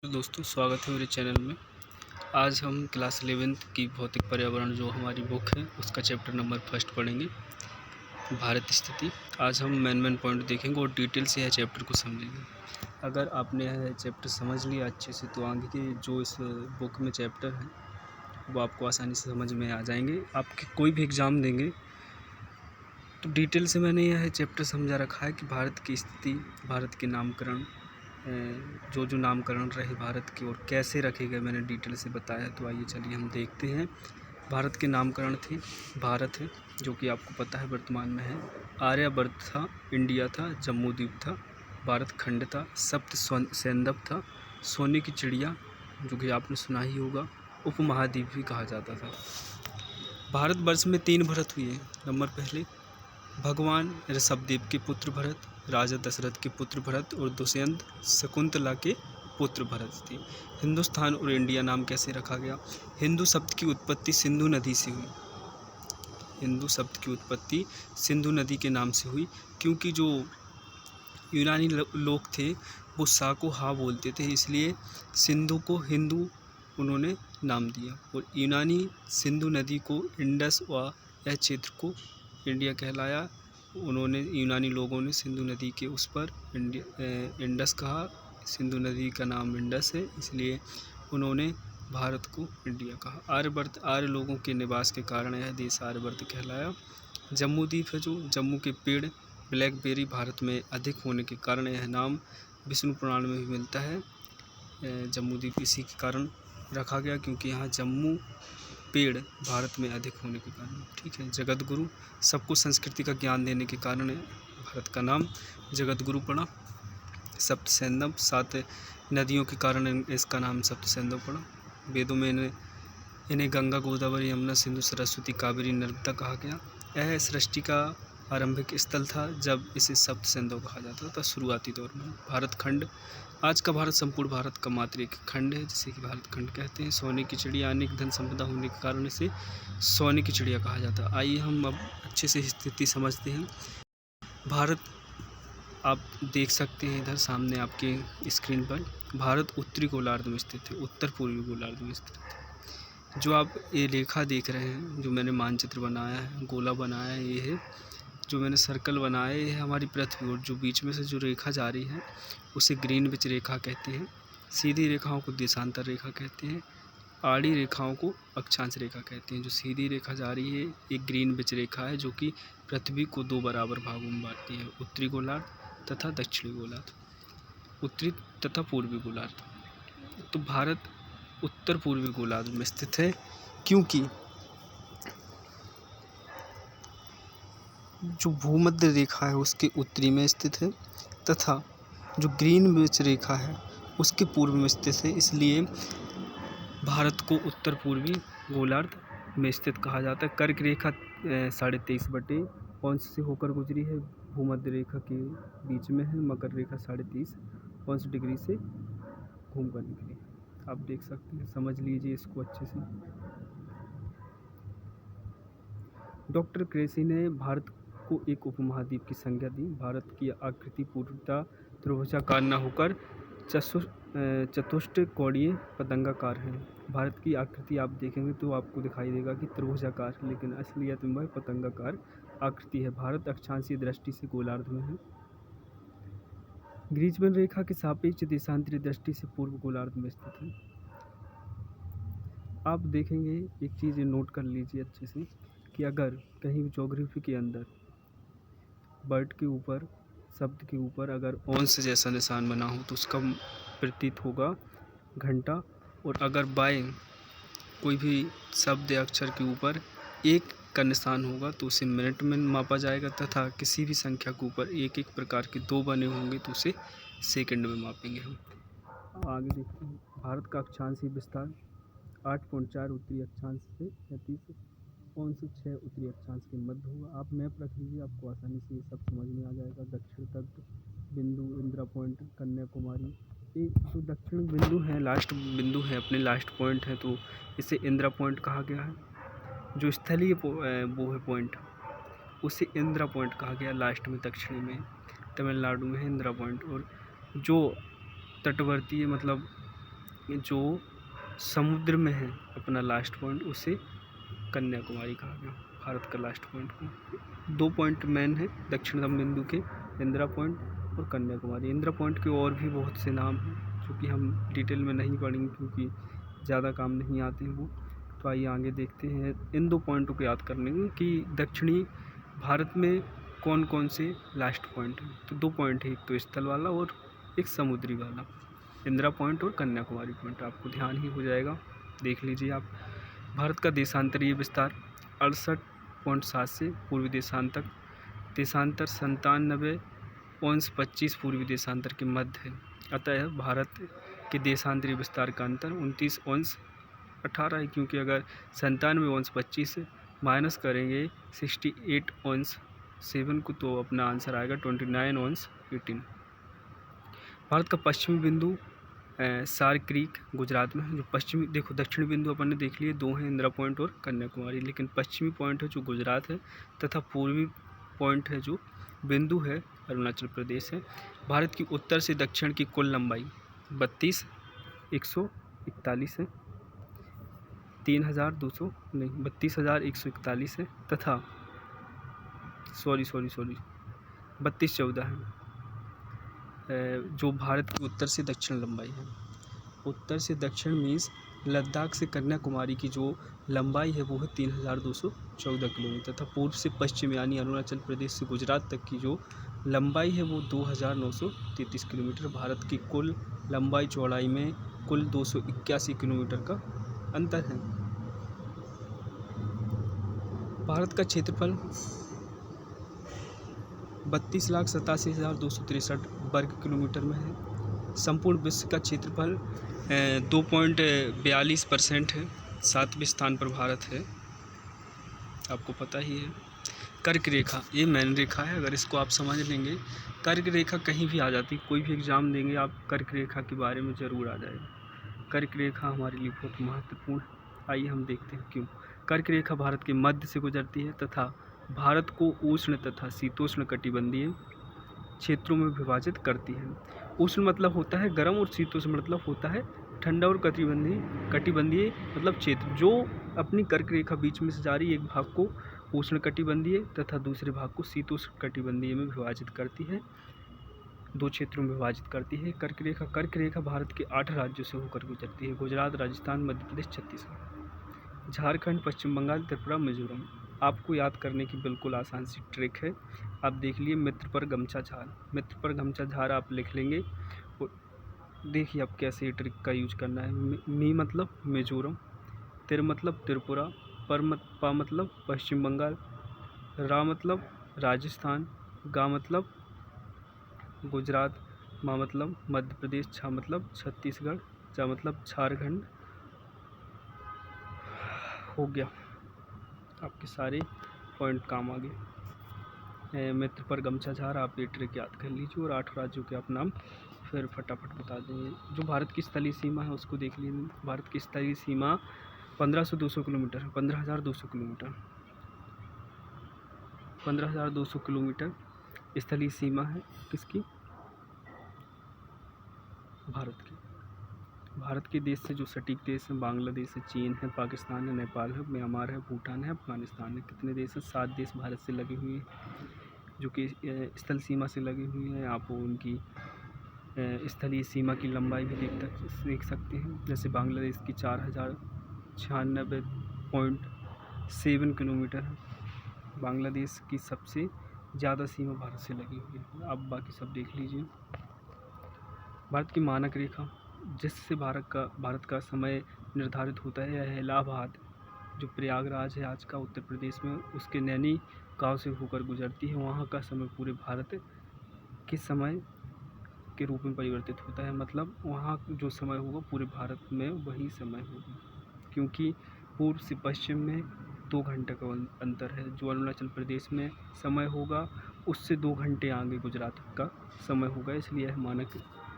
तो दोस्तों स्वागत है मेरे चैनल में। आज हम क्लास 11th की भौतिक पर्यावरण जो हमारी बुक है उसका चैप्टर नंबर फर्स्ट पढ़ेंगे, भारत स्थिति। आज हम मेन पॉइंट देखेंगे और डिटेल से यह चैप्टर को समझेंगे। अगर आपने यह चैप्टर समझ लिया अच्छे से तो आगे के जो इस बुक में चैप्टर हैं वो आपको आसानी से समझ में आ जाएंगे। आपके कोई भी एग्ज़ाम देंगे तो डिटेल से मैंने यह चैप्टर समझा रखा है कि भारत की स्थिति, भारत के नामकरण, जो नामकरण रहे भारत की और कैसे रखे गए मैंने डिटेल से बताया है। तो आइए चलिए हम देखते हैं। भारत के नामकरण थे, भारत है जो कि आपको पता है वर्तमान में है, आर्यवर्त था, इंडिया था, जम्मू द्वीप था, भारत खंड था, सप्त सैंदव था, सोने की चिड़िया जो कि आपने सुना ही होगा, उपमहाद्वीप भी कहा जाता था। भारतवर्ष में 3 भरत हुए। नंबर पहले भगवान ऋषभदेव के पुत्र भरत, राजा दशरथ के पुत्र भरत और दुष्यंत शकुंतला के पुत्र भरत थे। हिंदुस्तान और इंडिया नाम कैसे रखा गया? हिंदू शब्द की उत्पत्ति सिंधु नदी से हुई। हिंदू शब्द की उत्पत्ति सिंधु नदी के नाम से हुई, क्योंकि जो यूनानी लोग थे वो सा को हा बोलते थे, इसलिए सिंधु को हिंदू उन्होंने नाम दिया। और यूनानी सिंधु नदी को इंडस व यह क्षेत्र को इंडिया कहलाया। उन्होंने यूनानी लोगों ने सिंधु नदी के उस पर इंडस कहा। सिंधु नदी का नाम इंडस है, इसलिए उन्होंने भारत को इंडिया कहा। आर्यवर्त, आर्य लोगों के निवास के कारण यह देश आर्यवर्त कहलाया। जम्मू द्वीप है, जो जम्मू के पेड़ ब्लैकबेरी भारत में अधिक होने के कारण यह नाम विष्णु पुराण में भी मिलता है। जम्मू द्वीप इसी के कारण रखा गया, क्योंकि यहाँ जम्मू पेड़ भारत में अधिक होने के कारण। ठीक है। जगत गुरु, सबको संस्कृति का ज्ञान देने के कारण भारत का नाम जगत गुरु पड़ा। सप्त सैंदव, 7 नदियों के कारण इसका नाम सप्त सैंदव पड़ा। वेदों में इन्हें गंगा, गोदावरी, यमुना, सिंधु, सरस्वती, कावेरी, नर्मदा कहा गया। यह सृष्टि का आरंभिक स्थल था जब इसे सप्त सैंधव कहा जाता था शुरुआती दौर में। भारत खंड, आज का भारत संपूर्ण भारत का मात्र एक खंड है, जिसे कि भारत खंड कहते हैं। सोने की चिड़िया, अनेक धन संपदा होने के कारण इसे सोने की चिड़िया कहा जाता है। आइए हम अब अच्छे से स्थिति समझते हैं। भारत आप देख सकते हैं इधर सामने आपके स्क्रीन पर, भारत उत्तरी गोलार्ध में स्थित है, उत्तर पूर्वी गोलार्ध में स्थित है। जो आप ये रेखा देख रहे हैं, जो मैंने मानचित्र बनाया है, गोला बनाया है, ये है जो मैंने सर्कल बनाया है, ये है हमारी पृथ्वी। और जो बीच में से जो रेखा जा रही है उसे ग्रीनविच रेखा कहते हैं। सीधी रेखाओं को देशांतर रेखा कहते हैं, आड़ी रेखाओं को अक्षांश रेखा कहते हैं। जो सीधी रेखा जा रही है एक ग्रीनविच रेखा है, जो कि पृथ्वी को 2 बराबर भागों में बांटती है, उत्तरी गोलार्ध तथा दक्षिणी गोलार्ध, उत्तरी तथा पूर्वी गोलार्ध। तो भारत उत्तर पूर्वी गोलार्ध में स्थित है, क्योंकि जो भूमध्य रेखा है उसके उत्तरी में स्थित है तथा जो ग्रीनविच रेखा है उसके पूर्व में स्थित है, इसलिए भारत को उत्तर पूर्वी गोलार्ध में स्थित कहा जाता है। कर्क रेखा 23.5 से होकर गुजरी है, भूमध्य रेखा के बीच में है। मकर रेखा 23.5 डिग्री से घूम कर निकली। आप देख सकते हैं, समझ लीजिए इसको अच्छे से। डॉक्टर क्रेसी ने भारत को एक उपमहाद्वीप की संज्ञा दी। भारत की आकृति पूर्णतः त्रिभुजाकार न होकर चतुष्कोणीय पतंगाकार है। भारत की आकृति आप देखेंगे तो आपको दिखाई देगा कि त्रिभुजाकार, लेकिन असलियत में पतंगाकार आकृति है। भारत अक्षांशीय दृष्टि से गोलार्ध में है। ग्रीजमैन रेखा के सापेक्ष देशांतरी दृष्टि से पूर्व गोलार्ध में स्थित है। आप देखेंगे, एक चीज़ नोट कर लीजिए अच्छे से, कि अगर कहीं ज्योग्राफी के अंदर वर्ड के ऊपर, शब्द के ऊपर अगर अंश जैसा निशान बना हो तो उसका प्रतीत होगा घंटा, और अगर बाय कोई भी शब्द या अक्षर के ऊपर 1 का निशान होगा तो उसे मिनट में मापा जाएगा, तथा किसी भी संख्या के ऊपर एक प्रकार के 2 बने होंगे तो उसे सेकंड में मापेंगे हम। आगे देखते हैं। भारत का अक्षांशीय विस्तार 8.4 उत्तरी अक्षांश से 33.6 उत्तरी अक्षांश के मध्य होगा। आप मैप रख लीजिए, आपको आसानी से ये सब समझ में आ जाएगा। दक्षिण तट बिंदु, इंदिरा पॉइंट, कन्याकुमारी, ये जो दक्षिण बिंदु है, लास्ट बिंदु है, अपने लास्ट पॉइंट है, तो इसे इंदिरा पॉइंट कहा गया है। जो स्थलीय वो है पॉइंट, उसे इंदिरा पॉइंट कहा गया। लास्ट में दक्षिणी में तमिलनाडु में है इंदिरा पॉइंट। और जो तटवर्ती मतलब जो समुद्र में है अपना लास्ट पॉइंट, उसे कन्याकुमारी कहा गया, भारत का लास्ट पॉइंट को। 2 पॉइंट मेन है दक्षिणतम बिंदु के, इंदिरा पॉइंट और कन्याकुमारी। इंदिरा पॉइंट के और भी बहुत से नाम हैं जो कि हम डिटेल में नहीं पढ़ेंगे क्योंकि ज़्यादा काम नहीं आते हैं वो। तो आइए आगे देखते हैं इन 2 पॉइंटों को याद करने में कि दक्षिणी भारत में कौन कौन से लास्ट पॉइंट हैं। तो 2 पॉइंट है, एक तो स्थल वाला और एक समुद्री वाला, इंदिरा पॉइंट और कन्याकुमारी पॉइंट। आपको ध्यान ही हो जाएगा, देख लीजिए आप। भारत का देशांतरीय विस्तार 68.7 से पूर्वी देशांतर 97.25 पूर्वी देशांतर के मध्य है। अतः भारत के देशांतरीय विस्तार का अंतर 29.18 है, क्योंकि अगर 97.25 से माइनस करेंगे 68.7 को तो अपना आंसर आएगा 29.18। भारत का पश्चिमी बिंदु सार क्रीक गुजरात में है। जो पश्चिमी, देखो दक्षिणी बिंदु अपन ने देख लिए 2 हैं, इंदिरा पॉइंट और कन्याकुमारी, लेकिन पश्चिमी पॉइंट है जो गुजरात है तथा पूर्वी पॉइंट है जो बिंदु है अरुणाचल प्रदेश है। भारत की उत्तर से दक्षिण की कुल लंबाई 32,141 है, 32,141 है तथा 3214 है जो भारत की उत्तर से दक्षिण लंबाई है। उत्तर से दक्षिण मीन्स लद्दाख से कन्याकुमारी की जो लंबाई है वो है 3214 किलोमीटर तथा पूर्व से पश्चिम यानी अरुणाचल प्रदेश से गुजरात तक की जो लंबाई है वो 2933 किलोमीटर। भारत की कुल लंबाई चौड़ाई में कुल 281 किलोमीटर का अंतर है। भारत का क्षेत्रफल 32,87,263 वर्ग किलोमीटर में है। संपूर्ण विश्व का क्षेत्रफल 2.42% है। 7वें स्थान पर भारत है, आपको पता ही है। कर्क रेखा, ये मेन रेखा है, अगर इसको आप समझ लेंगे, कर्क रेखा कहीं भी आ जाती, कोई भी एग्ज़ाम देंगे आप कर्क रेखा के बारे में ज़रूर आ जाएगा। कर्क रेखा हमारे लिए बहुत महत्वपूर्ण है। आइए हम देखते हैं क्यों। कर्क रेखा भारत के मध्य से गुजरती है तथा भारत को उष्ण तथा शीतोष्ण कटिबंधीय क्षेत्रों में विभाजित करती है। उष्ण मतलब होता है गर्म और शीतोष्ण मतलब होता है ठंडा और कटिबंधीय मतलब क्षेत्र। जो अपनी कर्क रेखा बीच में से जा रही एक भाग को उष्ण कटिबंधीय तथा दूसरे भाग को शीतोष्ण कटिबंधीय में विभाजित करती है, 2 क्षेत्रों में विभाजित करती है कर्क रेखा भारत के 8 राज्यों से होकर गुजरती है। गुजरात, राजस्थान, मध्य प्रदेश, छत्तीसगढ़, झारखंड, पश्चिम बंगाल, त्रिपुरा, मिजोरम। आपको याद करने की बिल्कुल आसान सी ट्रिक है, आप देख लिए मित्र पर गमछा झार, मित्र पर गमछा झार आप लिख लेंगे। देखिए आप कैसे ये ट्रिक का यूज करना है। मी मतलब मिजोरम, तिर मतलब त्रिपुरा, पा मतलब पश्चिम बंगाल, रा मतलब राजस्थान, गा मतलब गुजरात, मा मतलब मध्य प्रदेश, छा मतलब छत्तीसगढ़, जा मतलब झारखंड। हो गया, आपके सारे पॉइंट काम आ गए। मित्र पर गमछा झार आप ये ट्रिक याद कर लीजिए और 8 राज्यों के आप नाम फिर फटाफट बता देंगे। जो भारत की स्थलीय सीमा है उसको देख लीजिए। भारत की स्थलीय सीमा 1500-200 किलोमीटर है, 15,200 किलोमीटर, 15,200 किलोमीटर स्थलीय सीमा है किसकी? भारत की। भारत के देश से जो सटीक देश हैं बांग्लादेश है, चीन है, पाकिस्तान है, नेपाल है, म्यांमार है, भूटान है, अफगानिस्तान है। कितने देश हैं? 7 देश भारत से लगे हुए हैं जो कि स्थल सीमा से लगे हुए हैं। आप उनकी स्थलीय सीमा की लंबाई भी देख सकते हैं। जैसे बांग्लादेश की 4,096.7 किलोमीटर है। बांग्लादेश की सबसे ज़्यादा सीमा भारत से लगी हुई है। आप बाकी सब देख लीजिए। भारत की मानक रेखा जिससे भारत का समय निर्धारित होता है, यह इलाहाबाद जो प्रयागराज है आज का उत्तर प्रदेश में, उसके नैनी गांव से होकर गुजरती है। वहाँ का समय पूरे भारत के समय के रूप में परिवर्तित होता है, मतलब वहाँ जो समय होगा पूरे भारत में वही समय होगा, क्योंकि पूर्व से पश्चिम में 2 घंटे का अंतर है। जो अरुणाचल प्रदेश में समय होगा उससे 2 घंटे आगे गुजरात का समय होगा, इसलिए यह मानक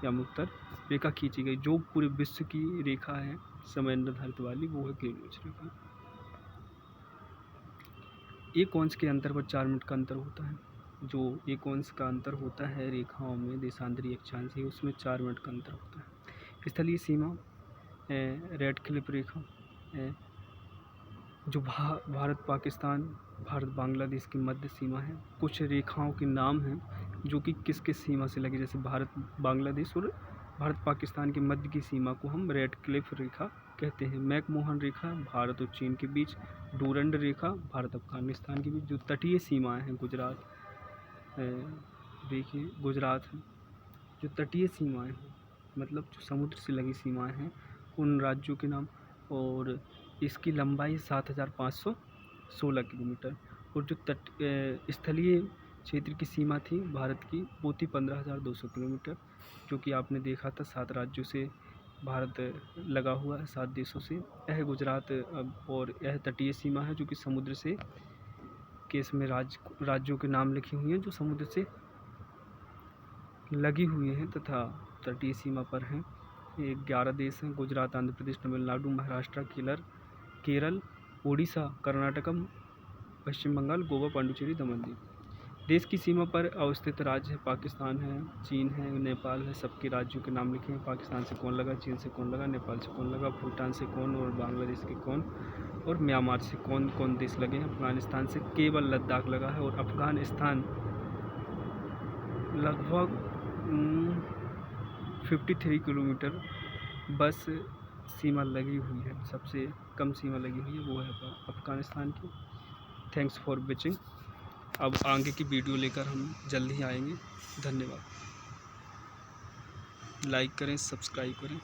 या उत्तर रेखा खींची गई। जो पूरे विश्व की रेखा है समय निर्धारित वाली वो है ग्रीनिच रेखा। एक अंश के अंतर पर 4 मिनट का अंतर होता है। जो एक अंश का अंतर होता है रेखाओं में देशांतरी अक्षांश, उसमें 4 मिनट का अंतर होता है। स्थलीय सीमा रेड क्लिफ रेखा, जो भारत पाकिस्तान, भारत बांग्लादेश की मध्य सीमा है। कुछ रेखाओं के नाम हैं जो कि किस किस सीमा से लगी, जैसे भारत बांग्लादेश और भारत पाकिस्तान के मध्य की सीमा को हम रेड क्लिफ रेखा कहते हैं। मैकमोहन रेखा भारत और चीन के बीच, डूरंड रेखा भारत अफगानिस्तान के बीच। जो तटीय सीमाएं हैं गुजरात, देखिए गुजरात है। जो तटीय सीमाएं हैं मतलब जो समुद्र से लगी सीमाएं हैं उन राज्यों के नाम, और इसकी लंबाई 7516 किलोमीटर। और जो स्थलीय क्षेत्र की सीमा थी भारत की वो थी 15200 किलोमीटर, जो कि आपने देखा था 7 राज्यों से भारत लगा हुआ है, 7 देशों से। यह गुजरात और यह तटीय सीमा है जो कि समुद्र से के इसमें राज्यों के नाम लिखे हुए हैं जो समुद्र से लगी हुई हैं तथा तटीय सीमा पर हैं। ये 11 देश हैं: गुजरात, आंध्र प्रदेश, तमिलनाडु, महाराष्ट्र, केरल, उड़ीसा, कर्नाटकम, पश्चिम बंगाल, गोवा, पांडुचेरी, दमन दीव। देश की सीमा पर अवस्थित राज्य है पाकिस्तान है, चीन है, नेपाल है। सबके राज्यों के नाम लिखे हैं। पाकिस्तान से कौन लगा, चीन से कौन लगा, नेपाल से कौन लगा, भूटान से कौन, और बांग्लादेश के कौन, और म्यांमार से कौन कौन देश लगे हैं। अफगानिस्तान से केवल लद्दाख लगा है, और अफगानिस्तान लगभग 53 किलोमीटर बस सीमा लगी हुई है। सबसे कम सीमा लगी हुई है वो है अफगानिस्तान की। Thanks for watching. अब आगे की वीडियो लेकर हम जल्द ही आएंगे। धन्यवाद। लाइक करें, सब्सक्राइब करें।